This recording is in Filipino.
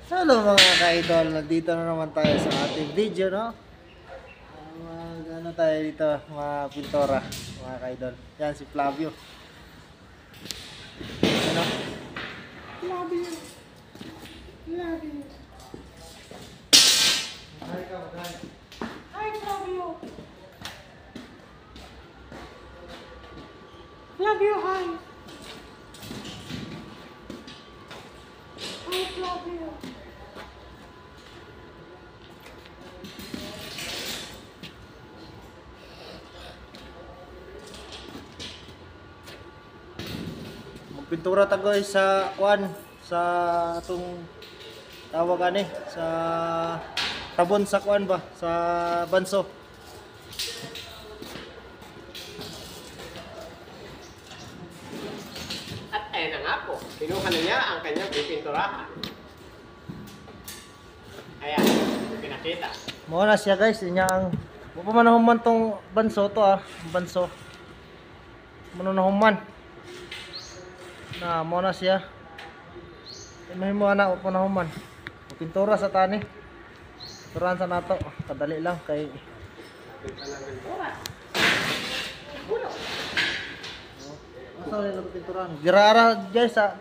Hello mga ka-idol, nandito na naman tayo sa ating video, no? Ano tayo dito, mga pintora, mga ka-idol. Yan si Flavio. Ano? Flavio. Flavio. Hi ka, hi. Hi Flavio. Flavio, hi. Hi Flavio. Magpintura ta guys sa kuan, sa atong tawag ani, sa tabon sa kuan ba, sa banso. At ayan na nga po, kinuha na niya ang kanyang pipinturahan. Ayan, pinakita. Mo na siya guys, inya ang mapamanahuman tong banso to banso. Manunahuman. Na mo na siya. Mahimo na upanahuman. Pintura sa tani. Turan sa nato, kadali lang kay Asa ni pinturan? Girara guys sa